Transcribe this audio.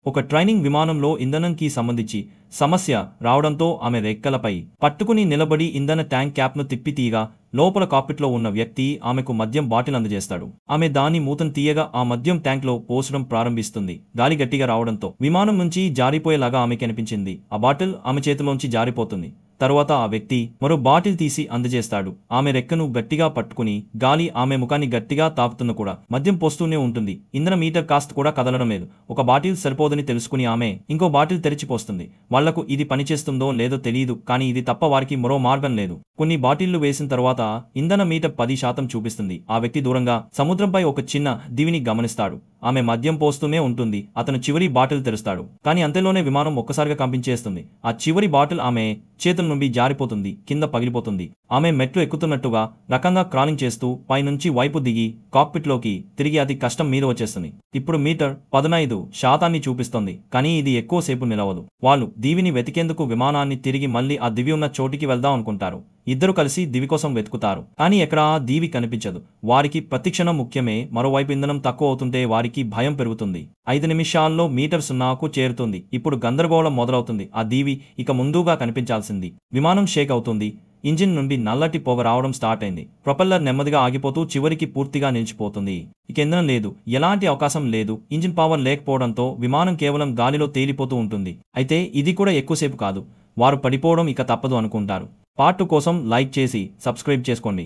ఒక ట్రైనింగ్ విమానంలో ఇంధనంకి సంబంధించి సమస్య రావడంతో ఆమె రెక్కలపై పట్టుకుని నిలబడి ఇంధన ట్యాంక్ క్యాప్ను తిప్పి తీయగా లోపల కాక్పిట్లో ఉన్న వ్యక్తి ఆమెకు మద్యం బాటిల్ అందజేస్తాడు. ఆమె దాని మూతను తీయగా ఆ మద్యం ట్యాంక్లో పోసడం ప్రారంభిస్తుంది. గాలి గట్టిగా రావడంతో విమానం నుంచి జారిపోయేలాగా ఆమెకి అనిపించింది. ఆ బాటిల్ ఆమె చేతిలోంచి జారిపోతుంది. తరువాత ఆ వ్యక్తి మరో బాటిల్ తీసి అందజేస్తాడు. ఆమె రెక్కను గట్టిగా పట్టుకుని గాలి ఆమె ముఖాన్ని గట్టిగా తాకుతున్న కూడా మద్యం పోస్తూనే ఉంటుంది. ఇంధన మీటర్ కాస్త కూడా కదలడం లేదు. ఒక బాటిల్ సరిపోదని తెలుసుకుని ఆమె ఇంకో బాటిల్ తెరిచిపోస్తుంది. వాళ్లకు ఇది పనిచేస్తుందో లేదో తెలియదు, కానీ ఇది తప్ప వారికి మరో మార్గం లేదు. కొన్ని బాటిళ్లు వేసిన తర్వాత ఇంధన మీటర్ 10% చూపిస్తుంది. ఆ వ్యక్తి దూరంగా సముద్రంపై ఒక చిన్న దీవిని గమనిస్తాడు. ఆమె మద్యం పోస్తూనే ఉంటుంది. అతను చివరి బాటిల్ తెరుస్తాడు. కానీ అంతలోనే విమానం ఒక్కసారిగా కంపించేస్తుంది. ఆ చివరి బాటిల్ ఆమె చేతుల నుండి జారిపోతుంది, కింద పగిలిపోతుంది. ఆమె మెట్లు ఎక్కుతున్నట్టుగా రకంగా క్రాలింగ్ చేస్తూ పైనుంచి వైపు దిగి కాక్పిట్లోకి తిరిగి అతి కష్టం మీద వచ్చేస్తుంది. ఇప్పుడు మీటర్ 15% చూపిస్తోంది, కానీ ఇది ఎక్కువసేపు నిలవదు. వాళ్ళు దీవిని వెతికేందుకు విమానాన్ని తిరిగి మళ్లీ ఆ దివి ఉన్న చోటికి వెళ్దాం అనుకుంటారు. ఇద్దరు కలిసి దివి కోసం వెతుకుతారు, కానీ ఎక్కడా ఆ దీవి కనిపించదు. వారికి ప్రతిక్షణం ముఖ్యమే. మరోవైపు ఇంధనం తక్కువ అవుతుంటే వారికి భయం పెరుగుతుంది. 5 నిమిషాల్లో మీటర్ 0కు చేరుతుంది. ఇప్పుడు గందరగోళం మొదలవుతుంది. ఆ దీవి ఇక ముందుగా కనిపించాల్సింది. విమానం షేక్ అవుతుంది. ఇంజిన్ నుండి నల్లటి పొగ రావడం స్టార్ట్ అయింది. ప్రొపెల్లర్ నెమ్మదిగా ఆగిపోతూ చివరికి పూర్తిగా నిలిచిపోతుంది. ఇక ఇంధనం లేదు, ఎలాంటి అవకాశం లేదు. ఇంజిన్ పవర్ లేకపోవడంతో విమానం కేవలం గాలిలో తేలిపోతూ ఉంటుంది. అయితే ఇది కూడా ఎక్కువసేపు కాదు. వారు పడిపోవడం ఇక తప్పదు అనుకుంటారు. పార్ట్ 2 కోసం లైక్ చేసి సబ్స్క్రైబ్ చేసుకోండి.